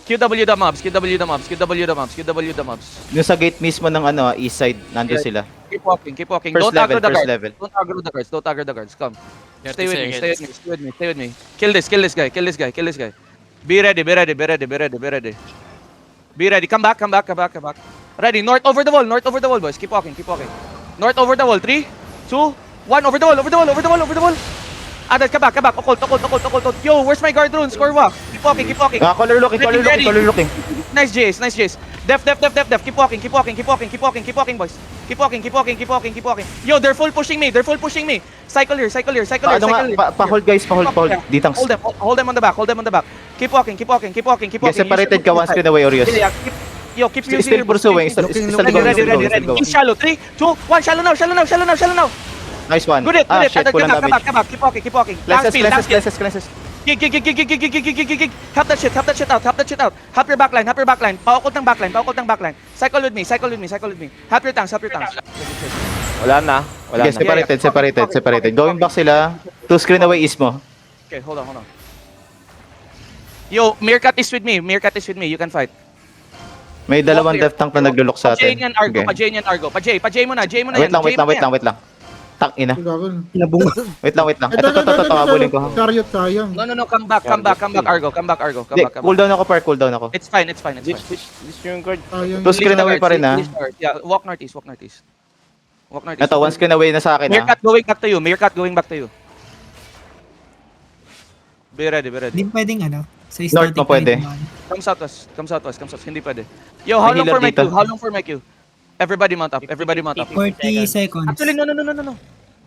QW the mobs, QW the mobs, QW the mobs, QW the mobs. Yung sa gate mismo ng ano, east side, nandun Yeah. sila. Keep walking, keep walking. First Don't aggro level, the first guards. level. Don't aggro the guards. Don't aggro the guards. Come. 30 Stay with me, stay with seconds. me, stay with me, stay with me. Kill this guy, kill this guy, kill this guy. Be ready, be ready, be ready, be ready, be ready. Be ready. Come back, come back, come back, come back. Ready. North over the wall, boys. Keep walking, keep walking. North over the wall. 3, 2, 1. Over the wall, over the wall, over the wall, over the wall. Adad, come back, come back. Occult, occult, occult, occult, occult. Yo, where's my guard rune? Score walk. Keep walking, keep walking. Color looking, color looking, color looking. Nice Jace, nice Jace. Def. Keep walking, keep walking, keep walking, keep walking, keep walking, boys. Keep walking, keep walking, keep walking, keep walking. Yo, they're full pushing me, they're full pushing me. Cycle here, cycle here, cycle here, Ano cycle here. nga, pa-hold guys, pa-hold. Ditang. Hold them on the back, hold them on the back. Keep walking, keep walking, keep walking, keep Okay, walking. separated ka, one screen away, Orios. Yeah, yo, keep using Still your pursuing, still Ready, going, ready, still ready, going, ready. still going. Keep shallow. 3, 2, 1. Shallow now. Nice one. Good it, good it. Shit, Adad, kulang come back, damage. come back. Keep walking, keep walking. Cleanses, Last cleanses, field. cleanses. Gig. Help that shit out, help that shit out. Help your backline. Paukot ng backline. Cycle with me. Help your tanks. Wala na. Wala Okay, na. separated. Going back sila. 2 screen away east mo. Okay, hold on. Yo, Meerkat is with me. You can fight. May dalawang Walk death tank na naglulok sa atin. Pa-Jane yan, Argo. Pa-Jay mo na. Wait lang. Tang ina. Gagawin. Wait lang. Ito, habulin ko. Chariot sayang. No, come back, Argo. Come back. Cooldown ako. It's fine. This yung guard. Sayang. Two screen away pa rin, ha? Yeah, walk northeast. Ito, 1 screen away na sa akin, ha? Meerkat going back to you. Be ready. Hindi pwedeng ano, sa North mo pwede. Come southwest. Hindi pwede. Yo, how May long for healer my queue? dito. How long for my queue? Everybody mount up. 40 seconds. Actually, no.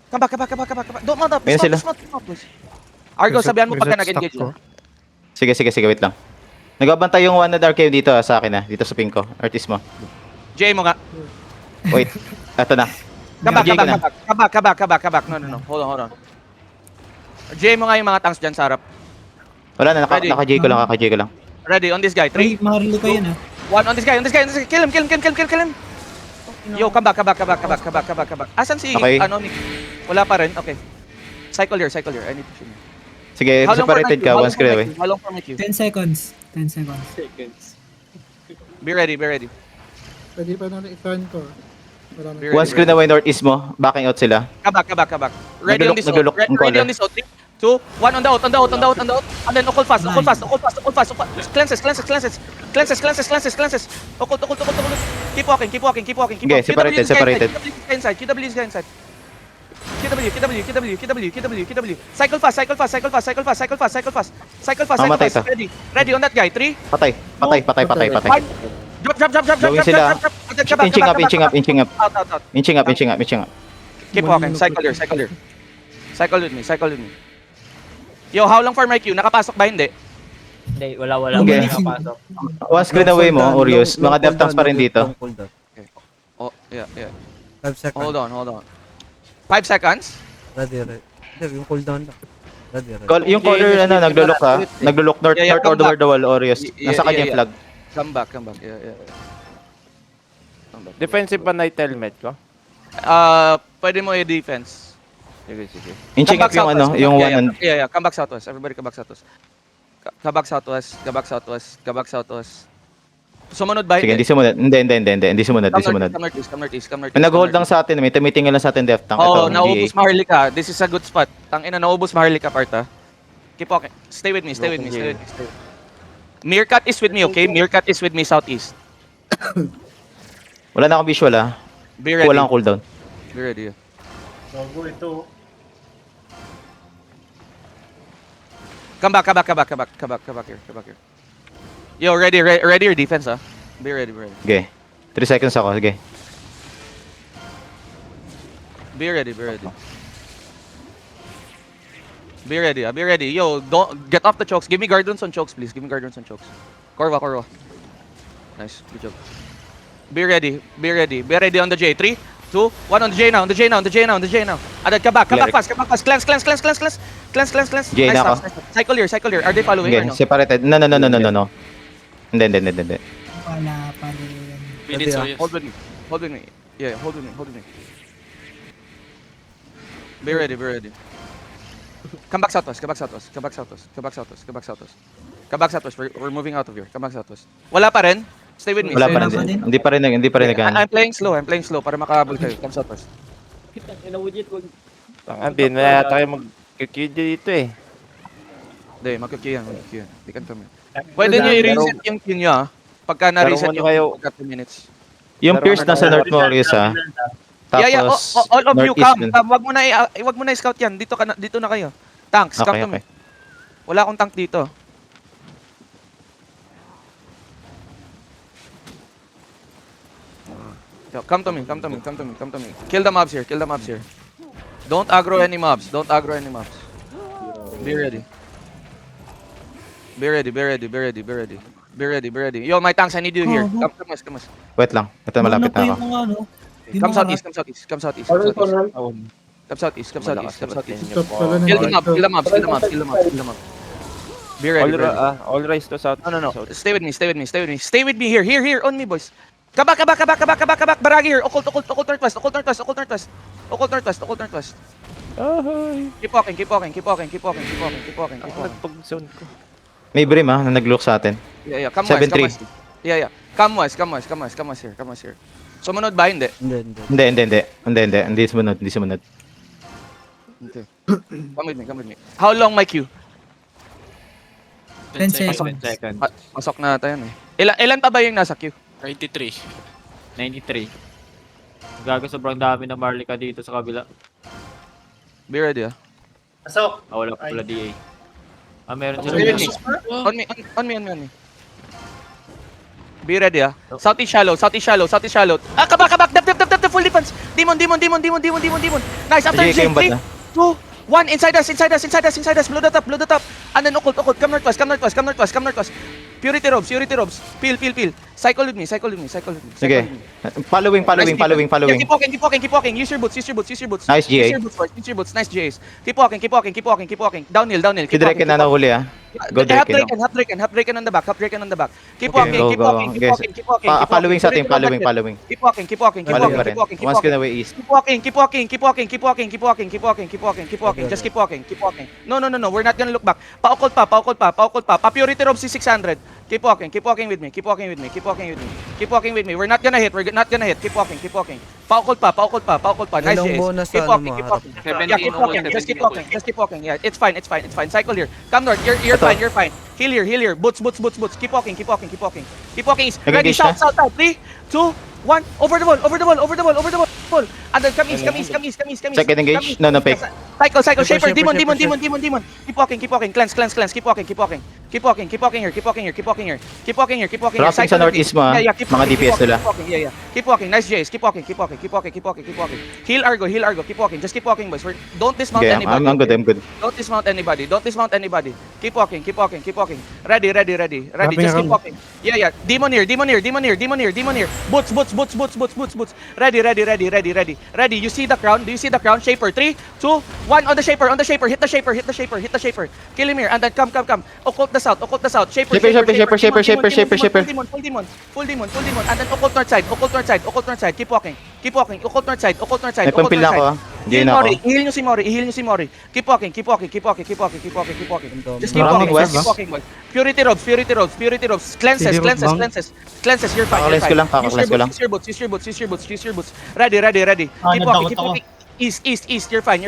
Come back. Don't mount up. Ayan sila. Dismount, please. Argo, sabihan mo pagka nag-engage na. Sige, wait lang. Nagbabantay yung one na dark cave dito sa akin, ha? Dito sa ping ko. Artist mo. Jay mo nga. Wait. Ito na. Jay ko na. Come back. No. Hold on. Jay mo nga yung mga tanks dyan sa harap. Wala na, Ready. naka-J ko lang. Ready, on this guy. 3, Maharili ko yun ah. 1, on this guy. Kill him. Yo, come back. Asan si, Okay. Nick? Wala pa rin, okay. Cycle here. I need to shoot him. Sige, How long for my separated queue? ka, How 1 long for screen my away. queue? How long for my queue? 10 seconds. Be ready. Pwede pa natin i-turn ko. Wala na. Be 1 screen away northeast mo. Backing out sila. Come back. Ready on this out. Naglulok ang Ready caller. on this out. 3, 2, 1 on the out. And then occult fast. Cleanses. Occult. Keep walking. Okay, separated. QW is inside. QW. Cycle fast. Mamatay to. Ready on that guy. 3, Patay. 1. Drop. Gawin sila. Inching up. Out. Inching up. Keep walking. Cycle here. Cycle with me. Yo, how long for my queue? Nakapasok ba? Hindi. Hindi, wala. Okay. Nakapasok. 1 screen away mo, Orios. Mga death tanks pa rin dito. Oh, yeah. 5 seconds. Hold on. 5 seconds? Ready. Hindi, yung cooldown lang. Ready. Yung caller, naglulok ha? Naglulok north Yeah, or come over the wall, Orios. Yeah, Nasa kanya yung yeah. flag. Come back. Yeah. Come back. Defensive pa night helmet ko? Pwede mo i-defense. Sige. Inching up yung yung one on... Yeah. Come back southwest. Everybody come back southwest. Come back southwest. Sumunod ba? Sige, hindi sumunod. Hindi sumunod. Come northeast. Nag-hold lang sa atin. May tumitingin lang sa atin death tank. Oh, Ito, naubos GA. Maharlika. This is a good spot. Tangina, naubos Maharlika part ha. Keep walking. Stay with me. Meerkat is with me, okay? Meerkat is with me southeast. Wala na akong visual ha. Be ready. Walang cooldown. Be ready. Come back here. Yo, ready your defense, ha? Be ready. Okay. 3 seconds ako. Sige. Be ready. Be ready. Yo, don't get off the chokes. Give me guardians on chokes, please. Korva. Nice, good job. Be ready. Be ready on the J. 3, 2, 1 on the J now. Adad, come back fast. Cleanse. J na ako. Nice. Cycle here. Are they following Okay, or no? separated. No. Hindi. Pala. Minutes, so yes. Hold with me. Yeah, hold with me. Be ready. Come back southwest. Come back southwest. We're moving out of here. Come back southwest. Wala pa rin? Stay with me. Wala stay pa with rin. me. Hindi pa rin I'm playing slow. I'm playing slow para makahabol kayo. Come southwest. Hindi na yata kayo mag-QD dito eh. Hindi, mag-Q yan. They can come in. Pwede nyo i-reset yung Q nyo ah. Pagka na-reset Pero yung kayo. pagka 2 minutes. Yung Pierce nasa North Morris ha. Tapos, Yeah. All of you, Northeast come. dun. Wag mo na i-scout yan. Dito na kayo. Tanks, come Okay, to me. okay. Wala akong tank dito. Yo, come to me. Kill the mobs here. Don't aggro any mobs. Be ready. Be ready. Yo, my tanks, I need you here. Come us. Wait lang. Ito malapit na ako. Come southeast. Come southeast. Stop pala na Kill the dito. mobs. Be ready. All rise to south. No. Stay with me. Stay with me here. Here. On me, boys. Come back. Baragi here. Occult northwest. Keep walking. Ako nagpag-zone ko. May brim ha, na nag-look sa atin. Yeah. Come 7-3. west. Yeah. Come west here. Sumunod ba? Hindi. Hindi sumunod. Okay. Come with me. How long my queue? 10 seconds. Pasok na tayo eh. Ilan pa ba yung nasa queue? 93. Gago, sobrang dami ng Marlica dito sa kabila. Be ready ah. Wala pa pala DA. Meron Stay with me. On me. Be ready ah. Southeast shallow. Kabak. Dep. Full defense. Demon. Nice. After Sige, kayong J, 3, bat na. 2, 1. Inside us. Blow that up. And then occult. Come northwest. Purity robes. Peel. Cycle with me. Sige. Following. Yeah, keep walking. Use your boots. Nice, GA. Use your boots. Nice, GAs. Keep walking. Downhill. Si Drake na nahuli ha. Go Drake. Half Draken on the back. Keep walking. Following sa atin, following. Keep walking. Following pa rin. Once ka na way east. Keep walking. Just keep walking. No. We're not gonna look back. Paukot pa. Pa-purity robe si 600. Keep walking with me. We're not gonna hit. Keep walking. Paukot pa. Nice, Ilang Jace. bonus Keep sa walking. ano mo, Yeah, just keep walking. Yeah, it's fine. It's fine here. Come north. You're fine. Heal here. Boots. Keep walking. Ready, Nag-engage na? south. 3, 2, 1. Over the wall. And then come east. Second engage? No, pick. Cycle. Shaper. Shaper, Demon. shaper. Keep walking. Cleanse. Keep walking here. Crossing sa northeast mo, ha? Mga DPS nila. Yeah. Keep walking. Nice, Jace. Keep walking. Heal Argo. Keep walking. Just keep walking, boys. Don't dismount Okay, anybody. I'm good. Don't dismount anybody. Keep walking. Ready. Just keep walking. Yeah. Demon here. Boots. Ready. You see the crown? Do you see the crown? Shaper. 3, 2, 1. On the shaper. Hit the shaper. Kill him here. And then come. Occult the south. Shaper. Full demon. And then occult north side. Keep walking. Occult north side. May pampil na ako ha. Hindi na ako. Ihil nyo si Mori. Keep walking. Just keep Maraming walking. west. Purity robes. Cleanses. You're fine. Kakakles ko lang. Use your boots. Ready. Keep walking. East. You're fine.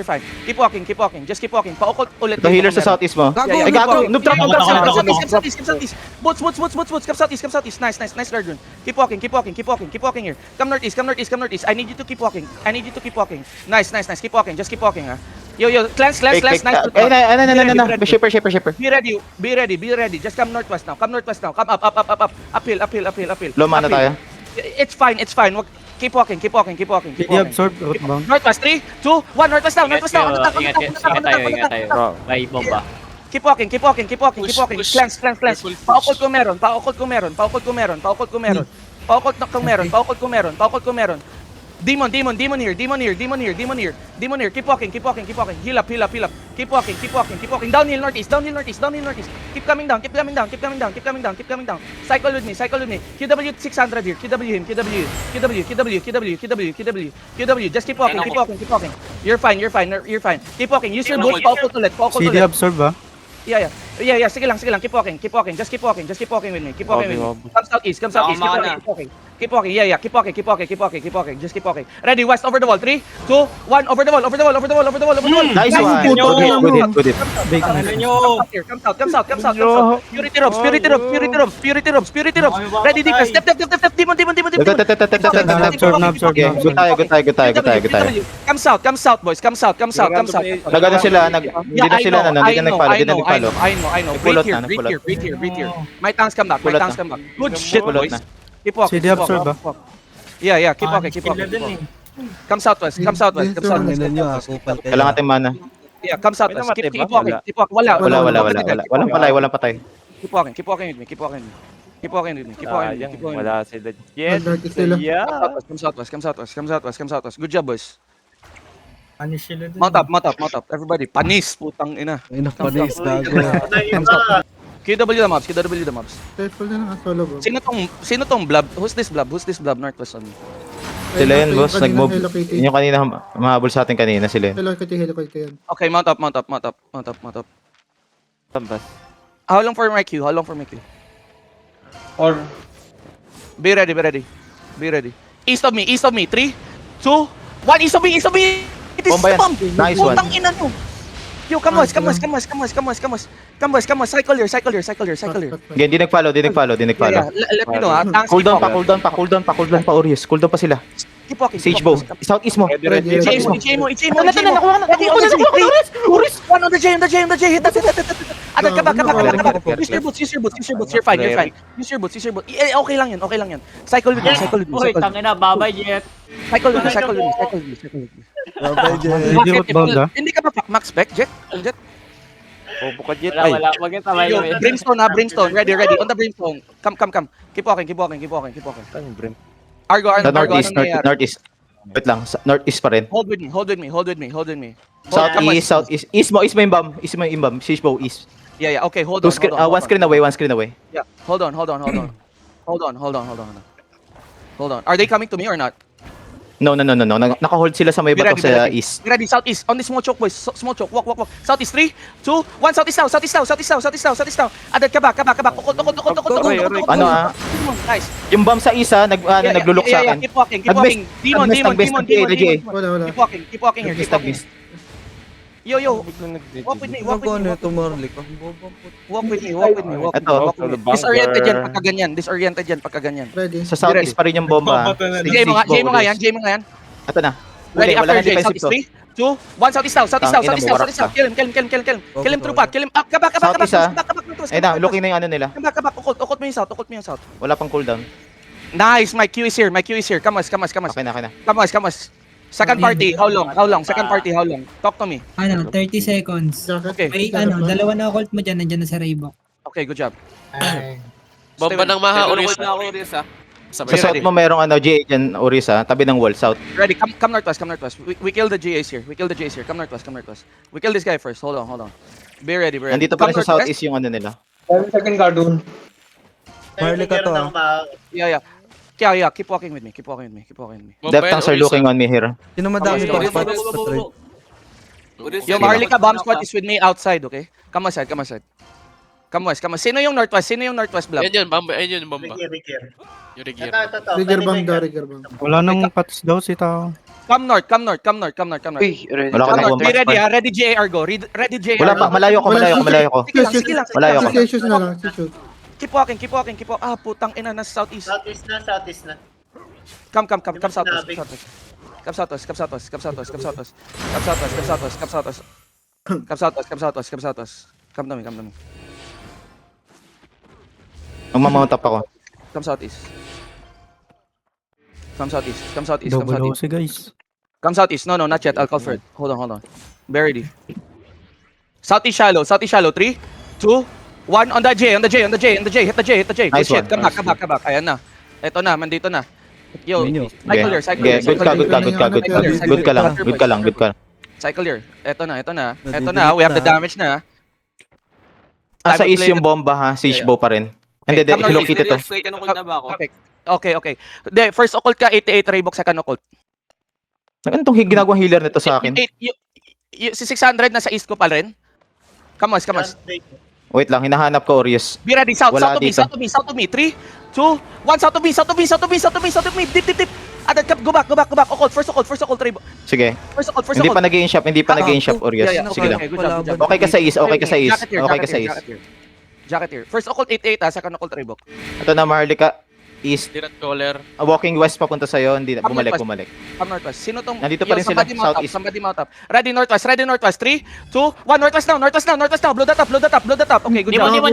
Keep walking. Just keep walking. Paukot ulit. Ito healer sa southeast mo. Yeah, Ay, gago! Noob drop! Come southeast. Boots. Come southeast. Nice guard rune. Keep walking here. Come northeast. I need you to keep walking. Nice. Keep walking. Just keep walking, ha. Yo, cleanse. Nice. Ay, shipper. Be ready. Just come northwest now. Come up. Uphill. Low mana tayo. It's fine. Keep walking. absorb outbound. Northwest, 3, 2, 1. Northwest down. Ingat tayo. May bomba. Keep walking. Push. Cleanse. Paukot ko meron. Paukot ko meron. Demon here. Keep walking. Heal up. Keep walking. Downhill northeast. Keep coming down. Cycle with me. QW 600 here. QW. Just keep walking. You're fine. Keep walking. Use your boots. Paukot ulit. CD absorb ha. Yeah. Yeah, sige lang. Keep walking. Just keep walking with me. Keep walking with me. Come southeast. Keep walking. Keep walking. Yeah. Keep walking. Just keep walking. Ready, west over the wall. 3, 2, 1, over the wall. Nice one. Good hit. Come south. Purity robes. Ready, defense. Step. Demon. Good tayo. Come south, boys. Come south. Nagano sila, hindi na sila hindi na nag-follow. I know. Pulot Breathe na, here. My tanks come back. Pulot na. Good shit, Pulot boys. na. Keep walking. CD absorb ba? Yeah, keep walking. Come southwest. Kailangan natin mana. Yeah, come southwest. May Keep namatay walking. ba? Wala. Walang patay. Keep walking with me. Keep walking with me. Wala sila. Yes. Mag-dark sila. Yeah. Come southwest. Good job, boys. Punish sila dun. Mount up. Everybody, panis, putang ina. Ay, napanis, gago. QW the mobs. Careful na lang, solo bro. Sino tong blob? Who's this blob? Northwest on me. Sila yun, boss. Nag-move. Hello Kitty. Yun yung kanina, mahabol sa atin kanina sila yun. Hello Kitty yan. Okay, mount up. Tambas. How long for my Q? Or, Be ready. East of me. 3, 2, 1. East of me. It is Bomba yan. bomb. Nice one. Putang ina nyo. Yo, come on. Cycle here. Again, di nag-follow. Yeah, let me know ha. Tanks, Cooldown keep pa, Orius. Cooldown pa sila. walking. Siege bow. Southeast mo. Ready. It's one on the J. Hit that. Come back. Use your boots. You're fine. Use your boots. Okay lang yan. Cycle with me. Uy, tangina, babay, Jet. Cycle with me. hindi outbound ah. Hindi ka pa max spec, Jet. Bobo ka jet. Ay. Wala. Wag yung tamay Yo, mo. Brimstone. Ready. On the Brimstone. Come. Keep walking. Saan yung brim? Argo, Sa northeast. anong nangyayari? Northeast. Wait lang. Northeast pa rin. Hold with me. Southeast. East mo yung bomb. Siege bow, east. Yeah. Okay, hold on. One screen away. Yeah. Hold on. Are they coming to me or not? No. Naka-hold sila sa may bato sa east. Be ready. Southeast. On the small choke, boys. Small choke. Walk. Southeast. 3, 2, 1. Southeast now. Adad ka back. Ukot. Ano Nice. yung bomb sa isa, naglulok sa akin. Keep walking. Demon. Wala. Keep walking here. Yo. Walk with me. Walk with me. Ito. Disoriented yan pagka ganyan. Ready. Sa southeast pa rin yung bomba. Jay mo nga yan. Ito na. Ready Wala after na Jay. defensive Southeast to. 3, 2, 1. Southeast now. Kill him. Kill him through path. Kill him up. Kabak. Southeast, Ay na, looking na yung ano nila. Kabak. Ukot mo yung south. Wala pang cooldown. Nice. My Q is here. Come on. Okay na. Come on. Second party. How long? Second party. How long? Talk to me. 30 seconds. Okay. May dalawa na occult mo dyan, nandiyan na sa Raybok. Okay, good job. Bomba ng Maha, Oris. Sa south mo merong GA dyan, Oris tabi ng wall, south. Ready. Come northwest. We kill the GAs here. Come northwest. We kill this guy first. Hold on. Be ready. Nandito pa rin Come sa northwest. southeast yung ano nila. 7 second cartoon. Marley ka to Yeah. Keep walking with me. Depth tanks are looking on me here. Sino madami Oris, pa Oris, spots sa trade? Yo, Marlika, bomb squad is with me outside, okay? Come west. Sino yung northwest blob? Yan, bomba. Ayun yung bomba. Yung Regier. Rigger bang. Wala nang pots daw si tao. Come north. Wala ka Come nang north. bomba. Be ready, ha? Ready GA Argo. Ready GA Wala pa, malayo ko. Sige lang. Malayo ako. Issues na lang. Shoot. Keep walking. Ah, putang ina, nasa southeast. Southeast na. Come southwest. Come southwest. Come to me. Magmamount up ako. Come southeast. Double OC guys. Come southeast. No, not yet. I'll call for it. Hold on. Be ready. Southeast shallow. 3, 2, 1. On the J. Hit the J. Nice Good shit. one. Come back. Ayan na. Ito na. Mandito na. Yo, Minyo. cycle here. Good ka lang. Cycle here. Ito na. We have the damage na. Sa east yung bomba ha. Siege bow pa rin. Hindi, hilokit ito. Okay. First occult ka, 88 Raybok, second occult. Ano itong ginagawang healer nito sa akin? Si 600 nasa east ko pa rin. Come on. Wait lang, hinahanap ko Orius. Be ready, south, Wala south to me, dito. south to me, south to me. 3, 2, 1, south to me, south to me, south to me, south to me, south to me. Dip, dip, dip. Go back. Occult, first occult, Rebo. Sige. First occult. Hindi pa nag-i-in shop, Orius. Yeah, Sige lang. okay, good job. Okay ka sa east, okay ka sa east. Jacket here, Okay ka sa jacket east. here, jacket here. First occult 88 second occult Rebo. Ito na, Maharlika. East. Direct caller. Walking west papunta sa'yo. Hindi na. Come Bumalik. Come northwest. Sino tong? Nandito pa rin sila, southeast. Somebody mount up. Ready northwest. 3, 2, 1, northwest now. Blow that up. Okay, good job. Demon.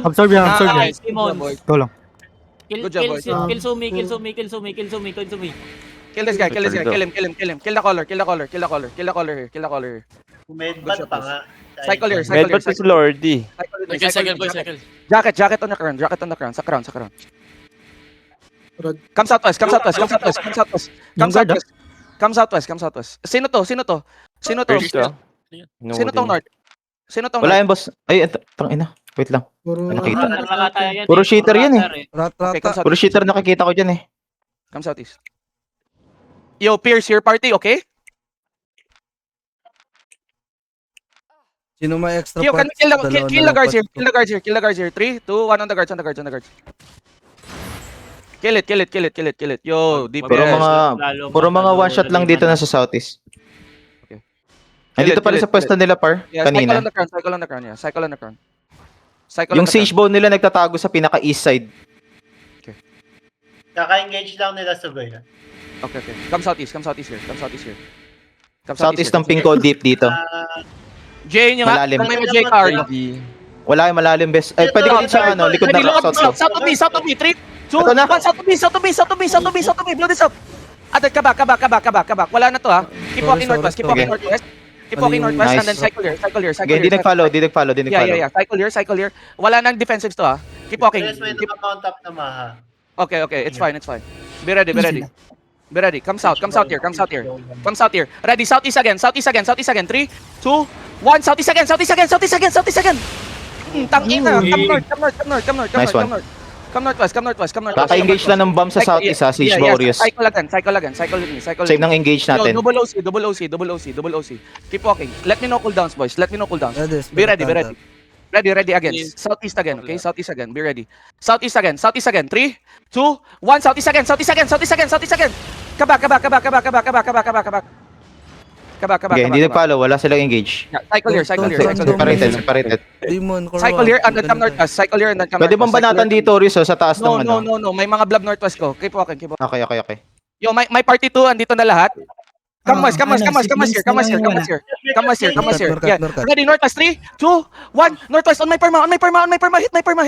Absorb yan, absorb yan. Nice. Demon. Ito lang. Good job, boys. Kill Sumi. Kill this guy. Kill him. Kill the caller here. Medbat pa nga. Cycle here. Medbat is Lordy. Cycle, boy, cycle. Jacket on the crown. Sa crown. Come southwest. Come southwest. Sino to? First to. Sino tong north? Wala yan, boss. Ay, tangina. Wait lang. Puro, Ano nakita? Puro Puro cheater yan eh. Okay, come Puro southeast. cheater nakikita ko dyan eh. Come southeast. Yo, Pierce, your party, okay? Sino may extra Yo, can parts? we kill the guards here? Dalawa Kill the guards here. 3, 2, 1 on the guards. Kill it. Yo, deep Puro mga one shot lang dito na sa southeast. Okay. Nandito pala sa pwesto nila, par. Yeah, Kanina. cycle on the crown. Yung siege bone nila nagtatago sa pinaka-east side. Kaka-engage lang nila sa Goy. Okay. Come southeast here. Southeast ng ping ko deep dito. Jay, yung Malalim. kung may J card. Wala yung malalim, best. Ay, pwede ko dito sa ano, likod Ready, ng rock load, south. south to me. 3, 2, Ito na. 1, south to me. Blow this up. Atad, ka back. Wala na to ha. Keep walking northwest. Keep walking northwest. Nice. And then cycle here. Okay, di nag-follow. Yeah. Cycle here. Wala nang defensives to ha. Keep walking. Yes, may naka-mount up na Maha. Okay. It's fine. Be ready. Come south here. Ready, southeast again. 3, 2, 1, southeast again. Tangina. Come northwest. Kaka-engage lang ng bomb sa southeast ha, siege warriors. Cycle again. Cycle with me. Save ng engage natin. Yo, double OC. Keep walking. Let me know cooldowns, boys. Be ready. Ready again. Southeast again, okay? Southeast again. Be ready. Southeast again. 3, 2, 1, southeast again. Come back. Okay, hindi nag-follow. Wala silang engage. Yeah, cycle here. Separated. Demon, Cycle here and then come northwest. Pwede bang banatan dito, Riz, sa taas ng ano? No. May mga blob northwest ko. Keep walking. Okay. Yo, my party 2 andito na lahat. Come west here. Yeah. Ready, northwest. 3, 2, 1. Northwest on my perma. Hit my perma.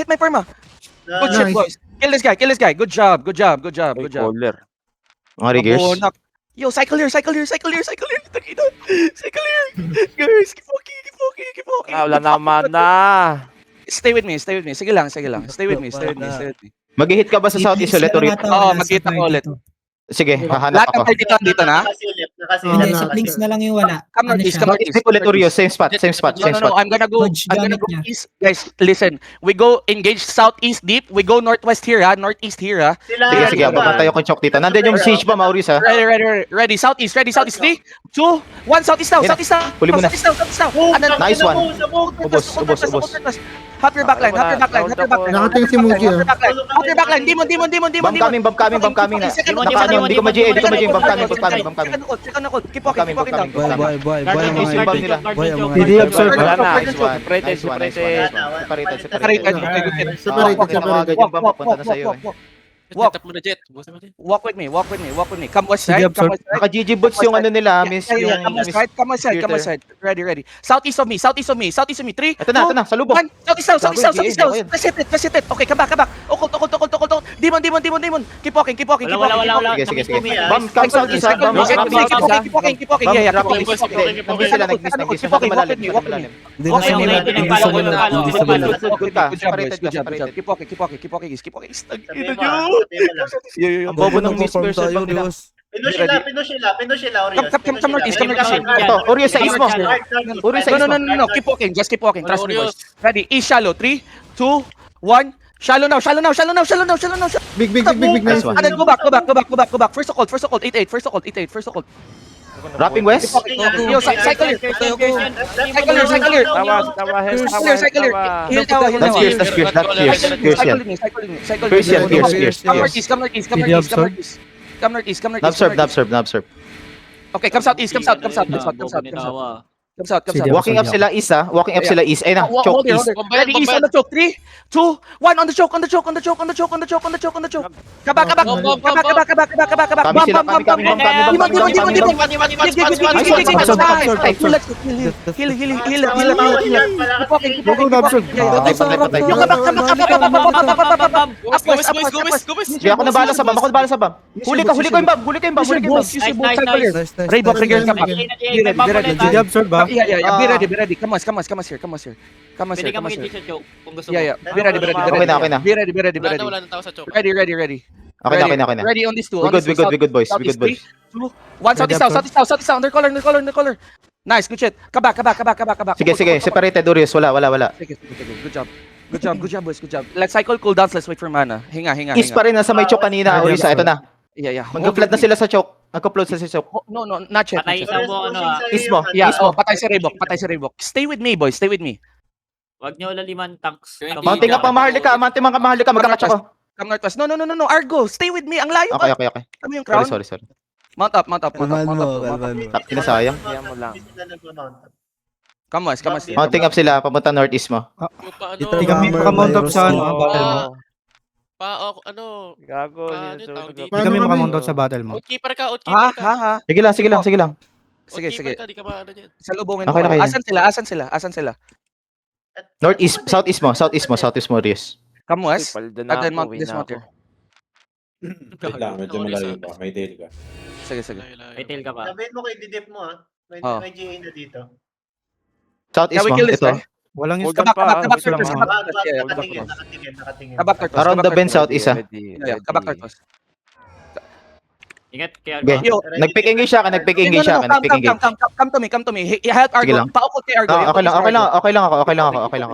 Good shit, Nice. boys. Kill this guy. Good job. Caller. Mga riggers. Yo, cycle here. Takina. Cycle here. Guys, keep walking. Wala naman na. Stay with me. Sige lang. Stay with me. Mag-hit ka ba sa southeast ulit, Uri? Oo, magkita ko ulit. Sige, hahanap Lahat ng ako. party dito na. Hindi, sa Blinks na lang yung wala. Come northeast. Mag-hit ulit, Uri. Same spot. No. I'm gonna go Dodge gamit niya. east. Guys, listen. We go engage southeast deep. We go northwest here ha. Northeast here ha. Sige, babatayo ko yung chok dito. Nandun yung siege ba, Maurice, ha? Ready. Southeast. 3, 2, 1. Southeast now. Huli mo na. And then Nice one. Ubos. Half your backline. Nakating si Muji, ah. Half your backline. Demon. Bomb coming na. Hindi ko ma-GA, bomb coming. Second hold. Keep walking down. Boy, Yung mga bomb nila. boy, ang mga Hindi absorb. Wala na. Nice one. Separated. Separated. Yung bomb papunta na sa'yo. Walk. Tap mo na, Jet. Bukas naman, Jet. Walk with me. Come west Sige, side. absorb. Naka-GG boots yung ano nila, miss. Yung Come west side. Ready. Southeast of me. 3, Ito na, salubong. 1. Southeast now. Press it. Okay, come back. Occult. Demon. Keep walking. Wala. Sige. Bomb, come southeast, ha? Bomb, Keep walking. Yeah. Nag-miss sila, nag-miss. Malalim. Hindi na Okay, sila. Good ka. Separated. Keep walking. Ang bobo ng Miss Perform Person tayo, pag nila. Diyos. Pinushila, Orios. Come northeast. Ito, Orius sa east mo. Orius sa east mo. No. Keep walking. Just keep walking. Trust me, Orios. boys. Ready. East shallow. 3, 2, 1. Shallow now. Big. Nice one. And then go back. First occult. 88. First occult. Wrapping west. Yo, cycle here. Cycle here. Tawa, help, Cycle here. Heal tawa, heal That's tawa. Pierce, that's Pierce, that's Pierce. Pierce yan. Pierce yan, Pierce, Pierce. Come northeast, come northeast, come northeast, come northeast. Come northeast, come northeast. Knob serve. Okay, come southeast, come south. Walking up sila east ah. Walking up sila east. Ayun na, choke east. Ready, east on the choke. 3, 2, 1 on the choke. Kabak. Kami sila, kami. Patay. Hindi ako nabala sa bam, Huli ko yung bam. Ray, back trigger ka pa. Did you absorb ba? Yeah. Be ready. Come on here. Pwede ka mag-edit sa choke kung gusto mo. Yeah. Be ready. Okay na. Be ready. Wala na tao sa choke. Ready. Okay na. Ready on this two. We good boys. 1 southeast, under color. Nice, good shit. Kabak. Sige. Separated, Urius. Wala. Sige. Good job, boys. Good job. Let's cycle cooldowns. Let's wait for mana. Hinga. East pa rin, nasa may choke kanina, Urius. Ito na. Yeah. Mag-flood na sila sa choke. Mag-flood sila sa choke. No, not yet. Patay sa buong East mo. Yeah, patay si Reebok. Stay with me, boys. Wag niyo laliman tanks. Mounting up ang Maharlika. Magkakatsa ko. Come northwest. No. Argo, stay with me. Ang layo pa. Okay. Kami yung crown. Sorry. Mount up. Kalman mo. Kinasayang. Kaya mo lang. Come on. Mounting up sila, papunta northeast mo. Hindi kami makamount up sa battle mo. Gago. Hindi kami makamount up sa battle mo. Outkeeper ka. Ha. Sige lang. Sige. Di ka ba ano dyan? Salubungin Okay, mo. okay. Asan sila? Northeast, southeast mo, Urius. Come west. Palda na And then ako, mount uwi this na mount ako. here. Wait lang, medyo malayo pa. May tail ka. Sige. May tail ka pa. Sabihin mo kay didip mo ah. May Oh. GA na dito. Southeast Can we mo, kill this ito. guy? Walang Hold stop. on pa. Kabak, wait lang, turtles, ah. kabak. Yeah, Nakatingin. Kabak turtles. Around the bend southeast ah. Yeah, kabak turtles. Ingat kay Okay. Argo. Yo, Nag-pick engage siya ka. Come to me. Help Sige Argo. lang. Paukot kay Argo. Okay lang ako.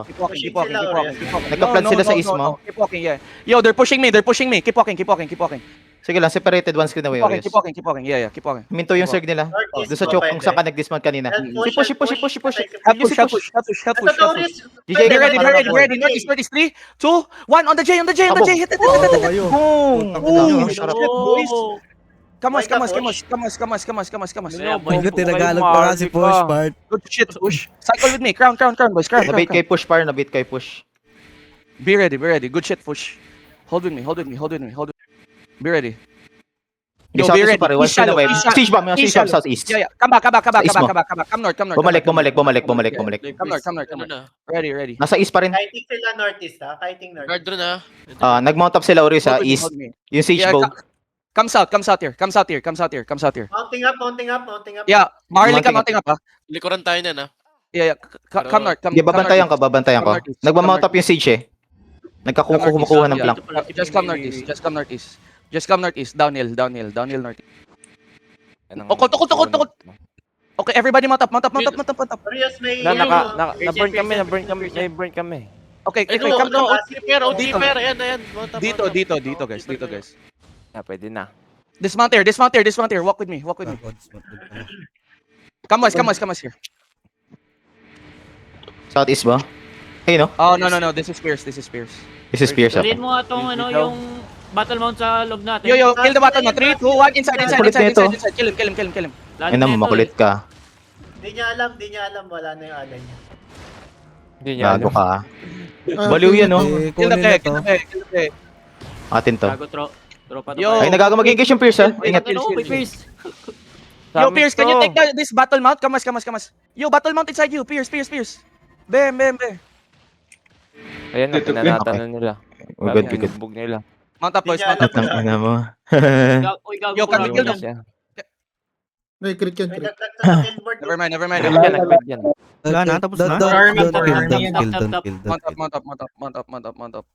Keep walking. Nagka-flood sila sa east mo. Keep walking, yeah. Yo, they're pushing me. Keep walking. Sige lang, separated one screen away, Urius. Keep walking. Yeah, keep walking. Minto yung surge nila. Doon sa choke kung saan ka nag-dismount kanina. Push. Help push. GJ, Be ready. Northeast, 3, 2, 1 on the J. Hit it. Boom. Boom. Boys. Come on. Hindi, tinagalog pa nga si Push part. Good shit, push. Cycle with me. Crown, boys. Crown. Nabait kay push par, Be ready. Good shit, push. Hold with me. Be ready. Yo, be ready. One screen away. Siege bomb southeast. Yeah. Come back. East mo. Come north. Bumalik. Come north. Ready. Nasa east pa rin. Kiting sila northeast ha. Kiting Guard northeast. doon ah. Nag-mount up sila, Urius, sa east. Hold me. Yung siege Yeah, bow. Come south here. Mounting up. Yeah, Maharlika mounting up. Likuran tayo na na. Yeah. Come north. Sige, babantayan ko. Nagmamount up yung siege eh. Nagkakumukuha ng plank. Just come northeast. Downhill northeast. Tukot. Okay, everybody mount up. Urius may... Na-burn kami. Okay, Ay, come no, down. outkeeper. Ayan. Dito, guys. Pwede na. Dismount here. Walk with me. Come west here. Southeast ba? Hey, no? Oh, no. This is Pierce. This is Pierce. Tuloyin mo nga tong yung battle mount sa loob natin. Yo, kill the button na. 3, 2, 1, inside. Kill him. Ay naman, makulit ka. Di niya alam. Wala na yung alay niya. Hindi niya Gago alam. ka. Baliw yan, no? Kill the peg. Atin to. Gago tropa to. Yo. Ay, mag-engage yung Pierce, ha? Ingat. May Pierce. Yo, Pierce, can you take this battle mount? Kamas. Yo, battle mount inside you. Pierce. Bam. Ayan na, pinanatan na nila. Good. Bug nila. Mount up, boys. Ang ina mo. Yo, can we kill them? May crit yan. May dagdag sa billboard. Never mind. Yan. Wala na, tapos na. Don't kill. Mount up.